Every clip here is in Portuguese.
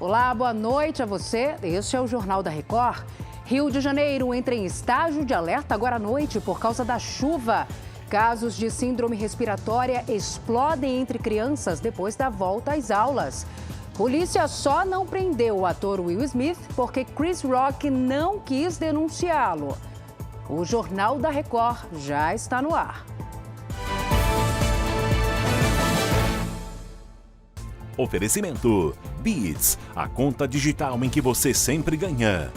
Olá, boa noite a você. Este é o Jornal da Record. Rio de Janeiro entra em estágio de alerta agora à noite por causa da chuva. Casos de síndrome respiratória explodem entre crianças depois da volta às aulas. Polícia só não prendeu o ator Will Smith porque Chris Rock não quis denunciá-lo. O Jornal da Record já está no ar. Oferecimento Beats, a conta digital em que você sempre ganha.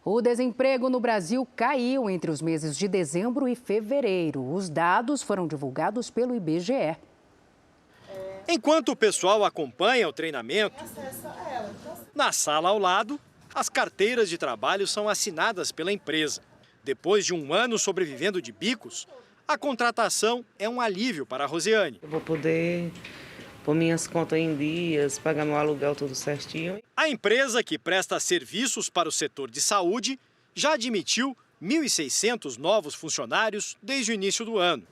O desemprego no Brasil caiu entre os meses de dezembro e fevereiro. Os dados foram divulgados pelo IBGE. Enquanto o pessoal acompanha o treinamento, na sala ao lado, as carteiras de trabalho são assinadas pela empresa. Depois de um ano sobrevivendo de bicos, a contratação é um alívio para a Rosiane. Eu vou poder pôr minhas contas em dias, pagar meu aluguel tudo certinho. A empresa, que presta serviços para o setor de saúde, já admitiu 1.600 novos funcionários desde o início do ano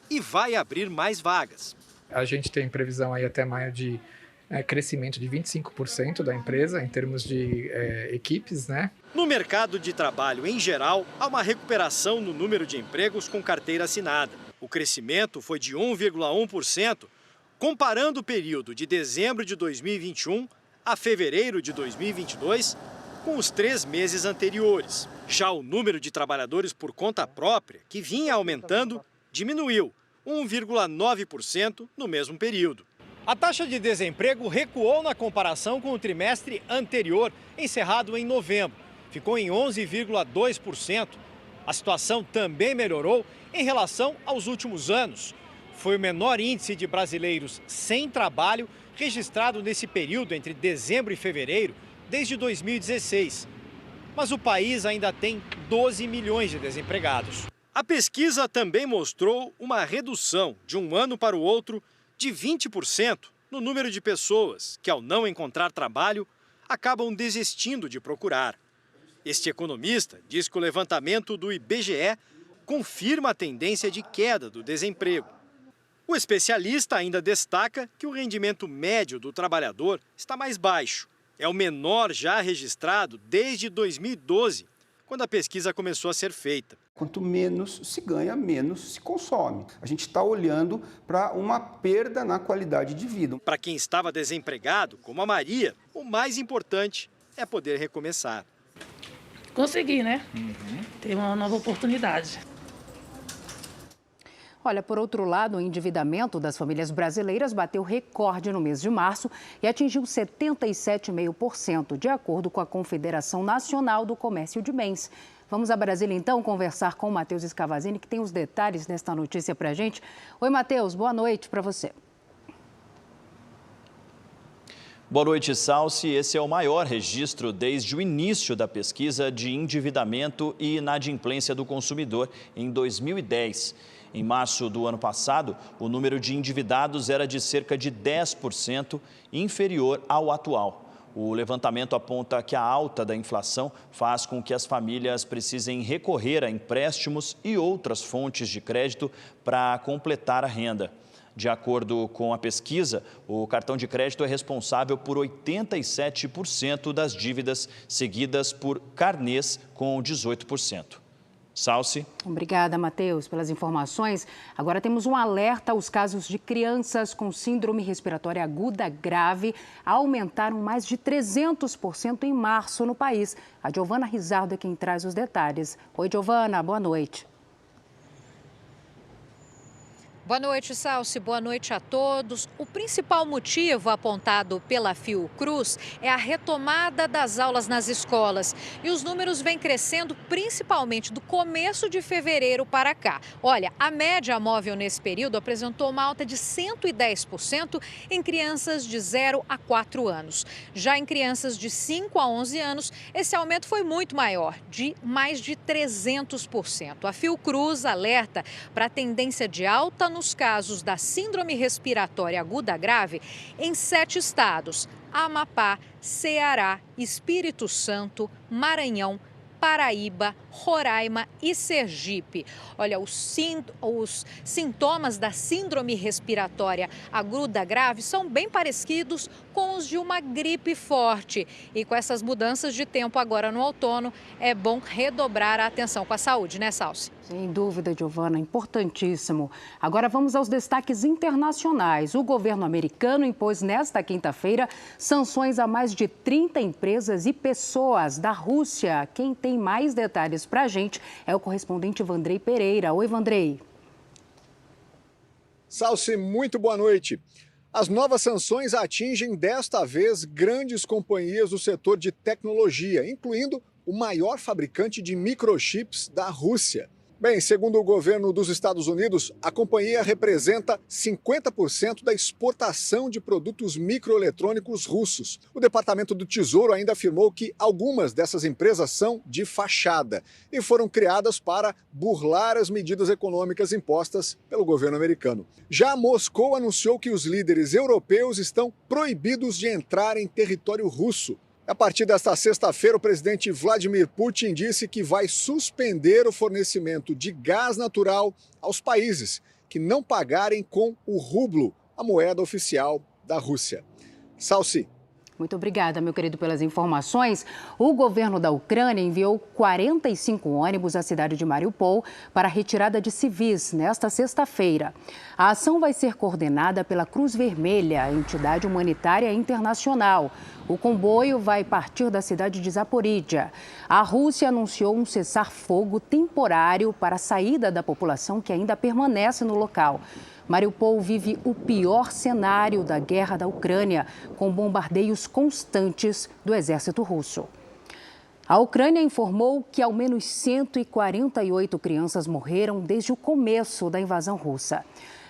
e vai abrir mais vagas. A gente tem previsão aí até maio de crescimento de 25% da empresa em termos de equipes, né? No mercado de trabalho em geral, há uma recuperação no número de empregos com carteira assinada. O crescimento foi de 1,1%, comparando o período de dezembro de 2021 a fevereiro de 2022 com os 3 meses anteriores. Já o número de trabalhadores por conta própria, que vinha aumentando, diminuiu 1,9% no mesmo período. A taxa de desemprego recuou na comparação com o trimestre anterior, encerrado em novembro. Ficou em 11,2%. A situação também melhorou em relação aos últimos anos. Foi o menor índice de brasileiros sem trabalho registrado nesse período entre dezembro e fevereiro desde 2016. Mas o país ainda tem 12 milhões de desempregados. A pesquisa também mostrou uma redução de um ano para o outro de 20% no número de pessoas que, ao não encontrar trabalho, acabam desistindo de procurar. Este economista diz que o levantamento do IBGE confirma a tendência de queda do desemprego. O especialista ainda destaca que o rendimento médio do trabalhador está mais baixo. É o menor já registrado desde 2012, quando a pesquisa começou a ser feita. Quanto menos se ganha, menos se consome. A gente está olhando para uma perda na qualidade de vida. Para quem estava desempregado, como a Maria, o mais importante é poder recomeçar. Consegui, né? Ter uma nova oportunidade. Olha, por outro lado, o endividamento das famílias brasileiras bateu recorde no mês de março e atingiu 77,5%, de acordo com a Confederação Nacional do Comércio de Bens. Vamos a Brasília, então, conversar com o Matheus Escavazini, que tem os detalhes desta notícia para a gente. Oi, Matheus, boa noite para você. Boa noite, Salsi. Esse é o maior registro desde o início da pesquisa de endividamento e inadimplência do consumidor em 2010. Em março do ano passado, o número de endividados era de cerca de 10% inferior ao atual. O levantamento aponta que a alta da inflação faz com que as famílias precisem recorrer a empréstimos e outras fontes de crédito para completar a renda. De acordo com a pesquisa, o cartão de crédito é responsável por 87% das dívidas, seguidas por carnês com 18%. Salsi. Obrigada, Matheus, pelas informações. Agora temos um alerta: os casos de crianças com síndrome respiratória aguda grave aumentaram mais de 300% em março no país. A Giovana Rizardo é quem traz os detalhes. Oi, Giovana, boa noite. Boa noite, Salsi. Boa noite a todos. O principal motivo apontado pela Fiocruz é a retomada das aulas nas escolas. E os números vêm crescendo principalmente do começo de fevereiro para cá. Olha, a média móvel nesse período apresentou uma alta de 110% em crianças de 0 a 4 anos. Já em crianças de 5 a 11 anos, esse aumento foi muito maior, de mais de 300%. A Fiocruz alerta para a tendência de alta nos casos da síndrome respiratória aguda grave em 7 estados: Amapá, Ceará, Espírito Santo, Maranhão, Paraíba, Roraima e Sergipe. Olha, os sintomas da síndrome respiratória aguda grave são bem parecidos com os de uma gripe forte. E com essas mudanças de tempo agora no outono, é bom redobrar a atenção com a saúde, né, Salsi? Sem dúvida, Giovana, importantíssimo. Agora vamos aos destaques internacionais. O governo americano impôs nesta quinta-feira sanções a mais de 30 empresas e pessoas da Rússia. Quem tem mais detalhes para a gente é o correspondente Vandrei Pereira. Oi, Vandrei. Salsi, muito boa noite. As novas sanções atingem desta vez grandes companhias do setor de tecnologia, incluindo o maior fabricante de microchips da Rússia. Bem, segundo o governo dos Estados Unidos, a companhia representa 50% da exportação de produtos microeletrônicos russos. O Departamento do Tesouro ainda afirmou que algumas dessas empresas são de fachada e foram criadas para burlar as medidas econômicas impostas pelo governo americano. Já Moscou anunciou que os líderes europeus estão proibidos de entrar em território russo. A partir desta sexta-feira, o presidente Vladimir Putin disse que vai suspender o fornecimento de gás natural aos países que não pagarem com o rublo, a moeda oficial da Rússia. Salsi. Muito obrigada, meu querido, pelas informações. O governo da Ucrânia enviou 45 ônibus à cidade de Mariupol para a retirada de civis nesta sexta-feira. A ação vai ser coordenada pela Cruz Vermelha, entidade humanitária internacional. O comboio vai partir da cidade de Zaporídia. A Rússia anunciou um cessar-fogo temporário para a saída da população que ainda permanece no local. Mariupol vive o pior cenário da guerra da Ucrânia, com bombardeios constantes do exército russo. A Ucrânia informou que ao menos 148 crianças morreram desde o começo da invasão russa.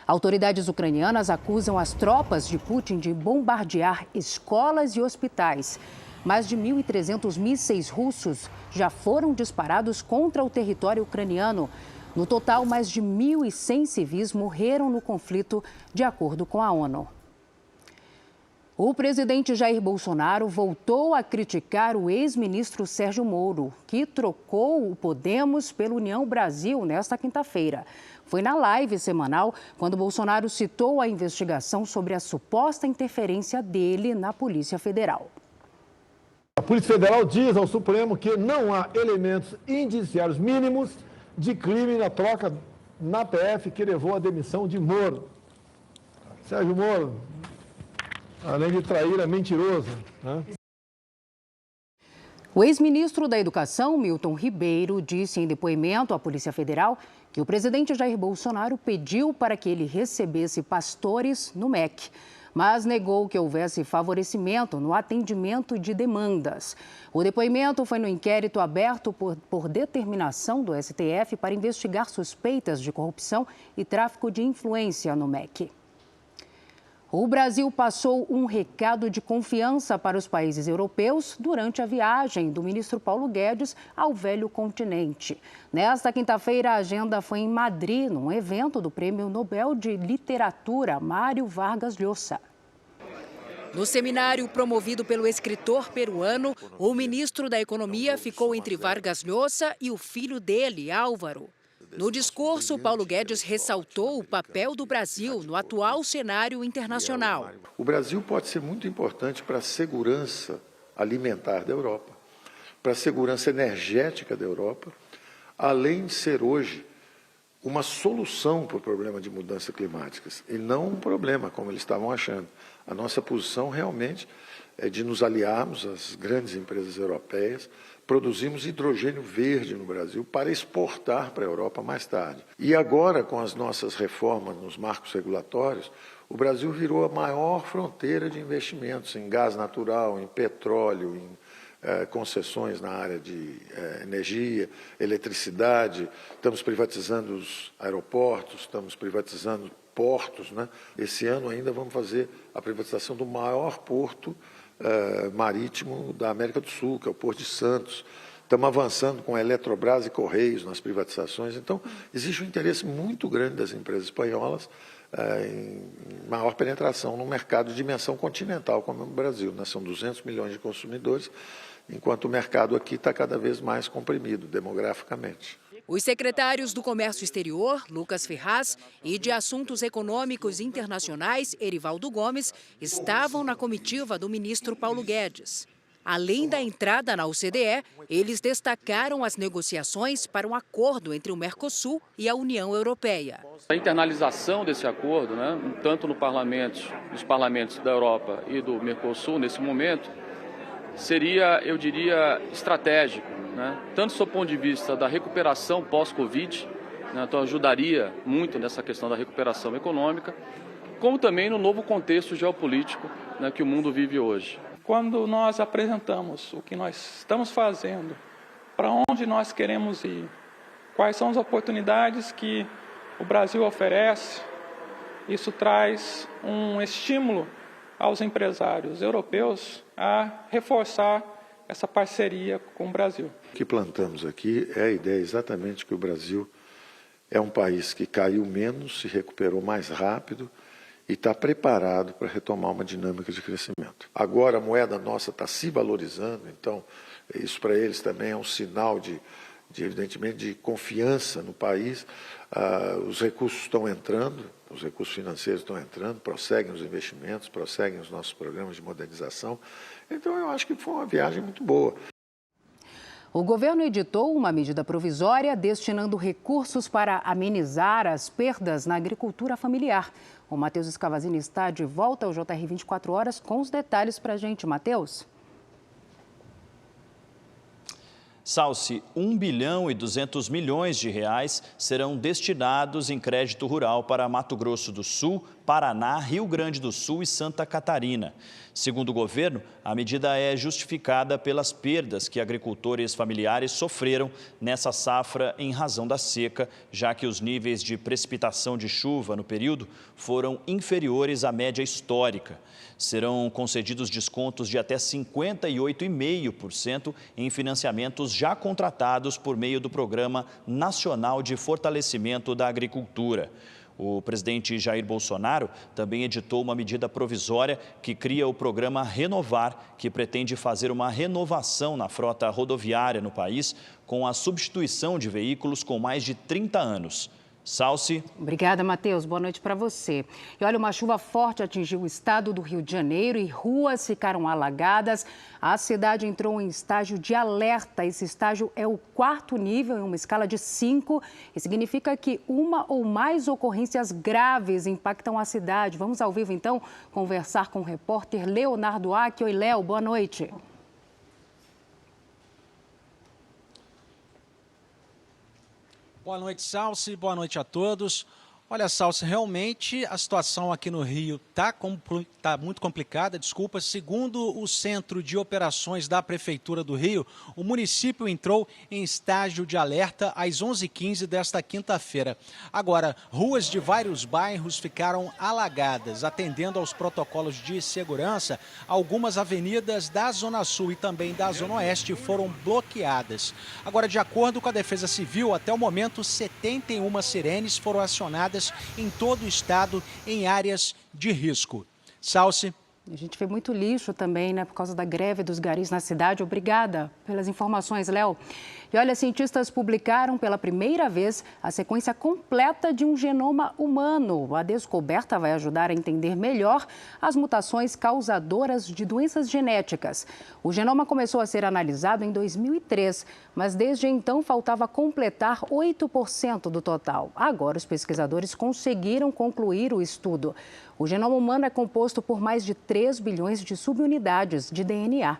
Autoridades ucranianas acusam as tropas de Putin de bombardear escolas e hospitais. Mais de 1.300 mísseis russos já foram disparados contra o território ucraniano. No total, mais de 1.100 civis morreram no conflito, de acordo com a ONU. O presidente Jair Bolsonaro voltou a criticar o ex-ministro Sérgio Moro, que trocou o Podemos pela União Brasil nesta quinta-feira. Foi na live semanal quando Bolsonaro citou a investigação sobre a suposta interferência dele na Polícia Federal. A Polícia Federal diz ao Supremo que não há elementos indiciários mínimos de crime na troca na PF que levou à demissão de Moro. Sérgio Moro, além de trair, é mentiroso, né? O ex-ministro da Educação, Milton Ribeiro, disse em depoimento à Polícia Federal que o presidente Jair Bolsonaro pediu para que ele recebesse pastores no MEC, mas negou que houvesse favorecimento no atendimento de demandas. O depoimento foi no inquérito aberto por determinação do STF para investigar suspeitas de corrupção e tráfico de influência no MEC. O Brasil passou um recado de confiança para os países europeus durante a viagem do ministro Paulo Guedes ao velho continente. Nesta quinta-feira, a agenda foi em Madrid, num evento do Prêmio Nobel de Literatura Mário Vargas Llosa. No seminário promovido pelo escritor peruano, o ministro da Economia ficou entre Vargas Llosa e o filho dele, Álvaro. No discurso, Paulo Guedes ressaltou o papel do Brasil no atual cenário internacional. O Brasil pode ser muito importante para a segurança alimentar da Europa, para a segurança energética da Europa, além de ser hoje uma solução para o problema de mudanças climáticas, e não um problema, como eles estavam achando. A nossa posição realmente é de nos aliarmos às grandes empresas europeias. Produzimos hidrogênio verde no Brasil para exportar para a Europa mais tarde. E agora, com as nossas reformas nos marcos regulatórios, o Brasil virou a maior fronteira de investimentos em gás natural, em petróleo, em concessões na área de energia, eletricidade. Estamos privatizando os aeroportos, estamos privatizando portos, né? Esse ano ainda vamos fazer a privatização do maior porto marítimo da América do Sul, que é o Porto de Santos. Estamos avançando com a Eletrobras e Correios nas privatizações. Então, existe um interesse muito grande das empresas espanholas em maior penetração no mercado de dimensão continental, como é o Brasil, né? São 200 milhões de consumidores enquanto o mercado aqui está cada vez mais comprimido demograficamente. Os secretários do Comércio Exterior, Lucas Ferraz, e de Assuntos Econômicos Internacionais, Erivaldo Gomes, estavam na comitiva do ministro Paulo Guedes. Além da entrada na OCDE, eles destacaram as negociações para um acordo entre o Mercosul e a União Europeia. A internalização desse acordo, tanto nos parlamentos da Europa e do Mercosul, nesse momento, seria, eu diria, estratégico, tanto do ponto de vista da recuperação pós-Covid, então ajudaria muito nessa questão da recuperação econômica, como também no novo contexto geopolítico que o mundo vive hoje. Quando nós apresentamos o que nós estamos fazendo, para onde nós queremos ir, quais são as oportunidades que o Brasil oferece, isso traz um estímulo aos empresários europeus a reforçar essa parceria com o Brasil. O que plantamos aqui é a ideia exatamente que o Brasil é um país que caiu menos, se recuperou mais rápido e está preparado para retomar uma dinâmica de crescimento. Agora a moeda nossa está se valorizando, então isso para eles também é um sinal evidentemente, de confiança no país. Os recursos estão entrando, os recursos financeiros estão entrando, prosseguem os investimentos, prosseguem os nossos programas de modernização. Então eu acho que foi uma viagem muito boa. O governo editou uma medida provisória destinando recursos para amenizar as perdas na agricultura familiar. O Matheus Escavazini está de volta ao JR 24 Horas com os detalhes para a gente. Matheus. Salsi, 1 bilhão e 200 milhões de reais serão destinados em crédito rural para Mato Grosso do Sul, Paraná, Rio Grande do Sul e Santa Catarina. Segundo o governo, a medida é justificada pelas perdas que agricultores familiares sofreram nessa safra em razão da seca, já que os níveis de precipitação de chuva no período foram inferiores à média histórica. Serão concedidos descontos de até 58,5% em financiamentos já contratados por meio do Programa Nacional de Fortalecimento da Agricultura. O presidente Jair Bolsonaro também editou uma medida provisória que cria o programa Renovar, que pretende fazer uma renovação na frota rodoviária no país com a substituição de veículos com mais de 30 anos. Salsi. Obrigada, Matheus. Boa noite para você. E olha, uma chuva forte atingiu o estado do Rio de Janeiro e ruas ficaram alagadas. A cidade entrou em estágio de alerta. Esse estágio é o 4º nível em uma escala de 5 e significa que uma ou mais ocorrências graves impactam a cidade. Vamos ao vivo, então, conversar com o repórter Leonardo Aki. Oi, Léo, boa noite. Boa noite, Salsi. Boa noite a todos. Olha, Salsi, realmente a situação aqui no Rio está muito complicada. Desculpa, segundo o Centro de Operações da Prefeitura do Rio, o município entrou em estágio de alerta às 11h15 desta quinta-feira. Agora, ruas de vários bairros ficaram alagadas. Atendendo aos protocolos de segurança, algumas avenidas da Zona Sul e também da Zona Oeste foram bloqueadas. Agora, de acordo com a Defesa Civil, até o momento, 71 sirenes foram acionadas em todo o estado em áreas de risco. Salsi. A gente vê muito lixo também, por causa da greve dos garis na cidade. Obrigada pelas informações, Léo. E olha, cientistas publicaram pela primeira vez a sequência completa de um genoma humano. A descoberta vai ajudar a entender melhor as mutações causadoras de doenças genéticas. O genoma começou a ser analisado em 2003, mas desde então faltava completar 8% do total. Agora, os pesquisadores conseguiram concluir o estudo. O genoma humano é composto por mais de 3 bilhões de subunidades de DNA.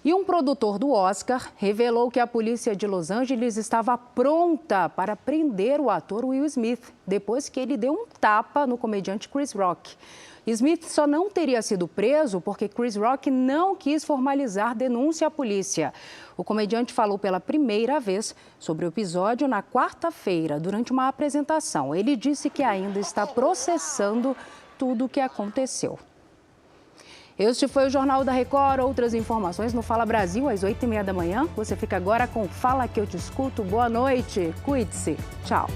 E um produtor do Oscar revelou que a polícia de Los Angeles estava pronta para prender o ator Will Smith, depois que ele deu um tapa no comediante Chris Rock. Smith só não teria sido preso porque Chris Rock não quis formalizar denúncia à polícia. O comediante falou pela primeira vez sobre o episódio na quarta-feira, durante uma apresentação. Ele disse que ainda está processando tudo o que aconteceu. Este foi o Jornal da Record. Outras informações no Fala Brasil, às 8h30 da manhã. Você fica agora com Fala que eu te escuto. Boa noite. Cuide-se. Tchau.